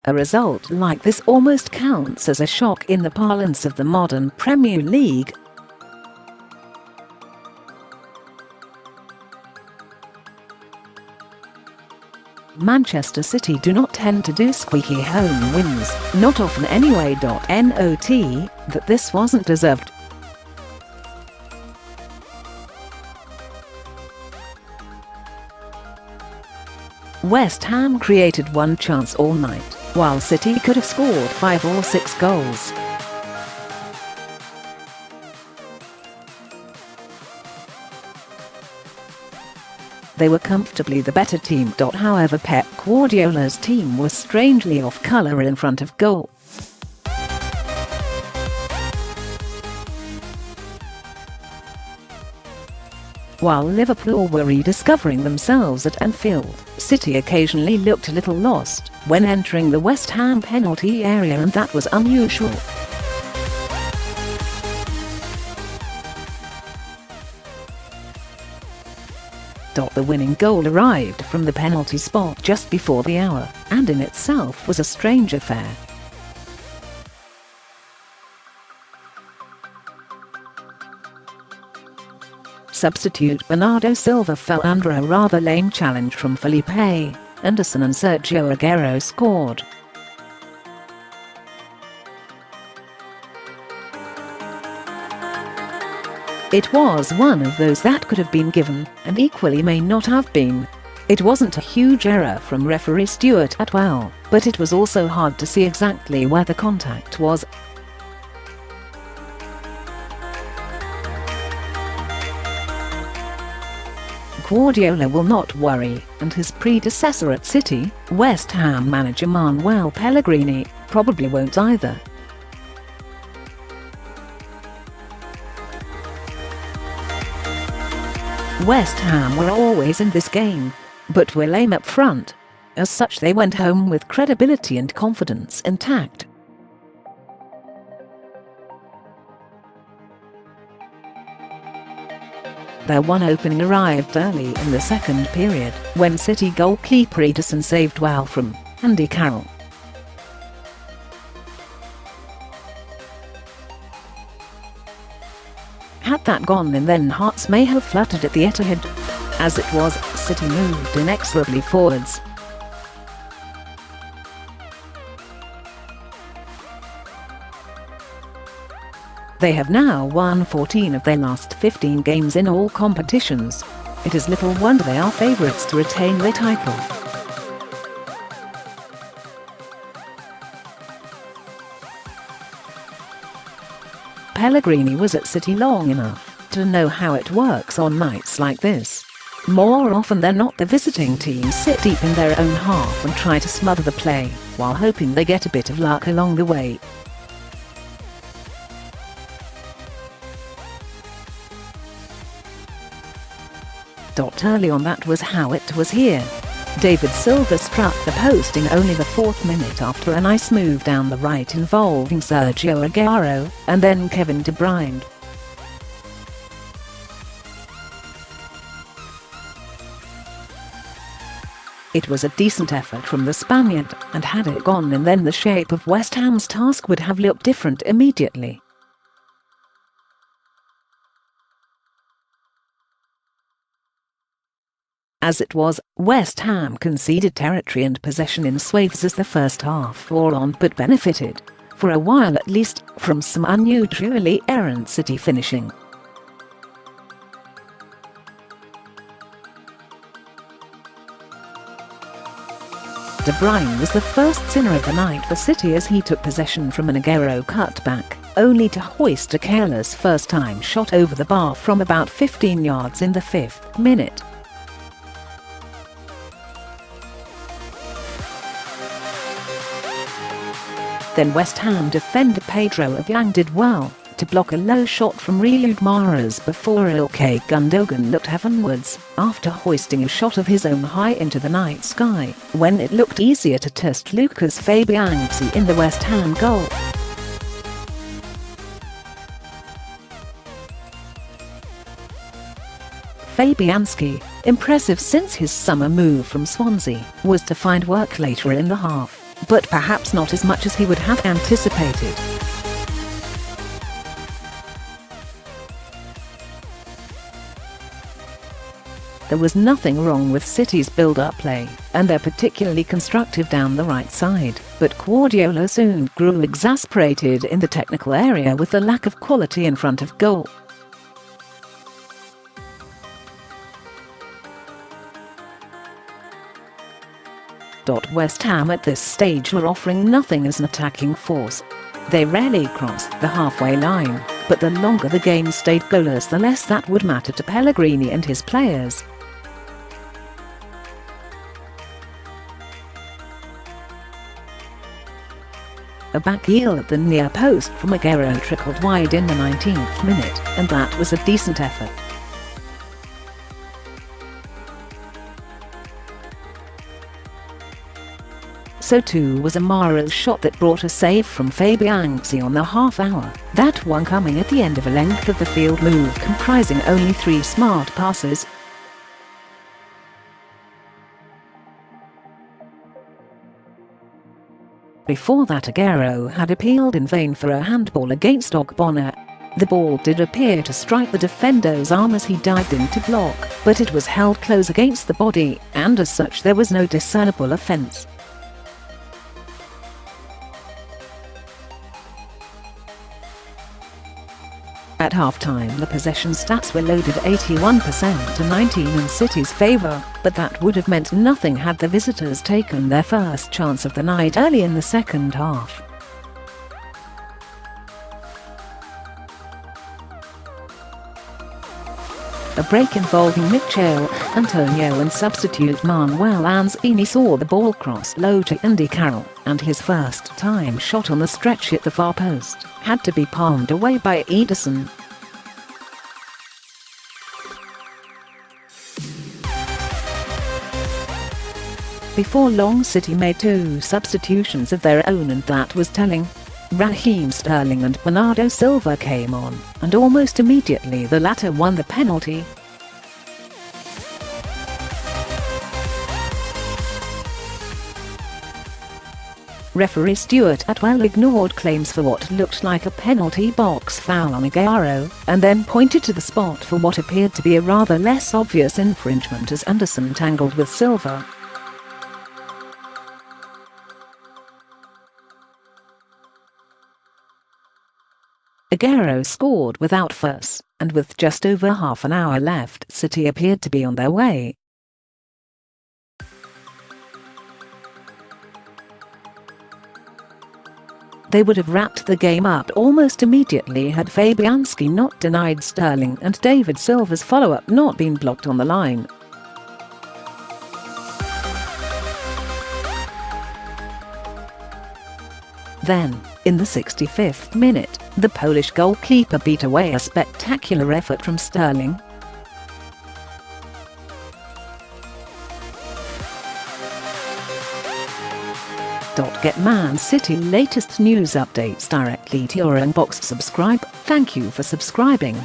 A result like this almost counts as a shock in the parlance of the modern Premier League. Manchester City do not tend to do squeaky home wins, not often anyway.Not that this wasn't deserved. West Ham created one chance all night, while City could have scored 5 or 6 goals. They were comfortably the better team. However, Pep Guardiola's team was strangely off colour in front of goal. While Liverpool were rediscovering themselves at Anfield, City occasionally looked a little lost when entering the West Ham penalty area, and that was unusual. The winning goal arrived from the penalty spot just before the hour, and in itself was a strange affair. Substitute Bernardo Silva fell under a rather lame challenge from Felipe. Ederson and Sergio Aguero scored. It was one of those that could have been given, and equally may not have been. It wasn't a huge error from referee Stuart Attwell, but it was also hard to see exactly where the contact was. Guardiola will not worry, and his predecessor at City, West Ham manager Manuel Pellegrini, probably won't either. West Ham were always in this game, but were lame up front. As such, they went home with credibility and confidence intact. Their one opening arrived early in the second period, when City goalkeeper Ederson saved well from Andy Carroll. Had that gone in, then hearts may have fluttered at the Etihad. As it was, City moved inexorably forwards. They have now won 14 of their last 15 games in all competitions. It is little wonder they are favourites to retain their title. Pellegrini was at City long enough to know how it works on nights like this. More often than not, the visiting team sit deep in their own half and try to smother the play, while hoping they get a bit of luck along the way. Early on, that was how it was here. David Silva struck the post in only the 4th minute after a nice move down the right involving Sergio Aguero, and then Kevin De Bruyne. It was a decent effort from the Spaniard, and had it gone in, then the shape of West Ham's task would have looked different immediately. As it was, West Ham conceded territory and possession in swathes as the first half wore on, but benefited, for a while at least, from some unusually errant City finishing. De Bruyne was the first sinner of the night for City as he took possession from an Aguero cutback, only to hoist a careless first-time shot over the bar from about 15 yards in the 5th minute. Then West Ham defender Pedro Obiang did well to block a low shot from Riyad Mahrez before Ilkay Gundogan looked heavenwards after hoisting a shot of his own high into the night sky, when it looked easier to test Lukasz Fabianksi in the West Ham goal. Fabianski, impressive since his summer move from Swansea, was to find work later in the half. but perhaps not as much as he would have anticipated. There was nothing wrong with City's build-up play, and they're particularly constructive down the right side, but Guardiola soon grew exasperated in the technical area with the lack of quality in front of goal. West Ham at this stage were offering nothing as an attacking force. They rarely crossed the halfway line, but the longer the game stayed goalless, the less that would matter to Pellegrini and his players. A back heel at the near post from Aguero trickled wide in the 19th minute, and that was a decent effort. So too was a Mahrez shot that brought a save from Fabianksi on the half-hour, that one coming at the end of a length of the field move comprising only 3 smart passes. Before that, Aguero had appealed in vain for a handball against Ogbonna. The ball did appear to strike the defender's arm as he dived in to block, but it was held close against the body, and as such there was no discernible offence. At half-time, the possession stats were loaded 81% to 19 in City's favour, but that would have meant nothing had the visitors taken their first chance of the night early in the second half. A break involving Mikel Antonio and substitute Manuel Pellegrini saw the ball cross low to Andy Carroll, and his first-time shot on the stretch hit the far post, had to be palmed away by Ederson. Before long, City made 2 substitutions of their own, and that was telling. Raheem Sterling and Bernardo Silva came on, and almost immediately the latter won the penalty. Referee Stuart Attwell ignored claims for what looked like a penalty box foul on Aguero, and then pointed to the spot for what appeared to be a rather less obvious infringement as Ederson tangled with Silva. Aguero scored without fuss, and with just over half an hour left, City appeared to be on their way. They would have wrapped the game up almost immediately had Fabianski not denied Sterling and David Silva's follow-up not been blocked on the line. Then, in the 65th minute, the Polish goalkeeper beat away a spectacular effort from Sterling. Get Man City latest news updates directly to your inbox. Subscribe. Thank you for subscribing.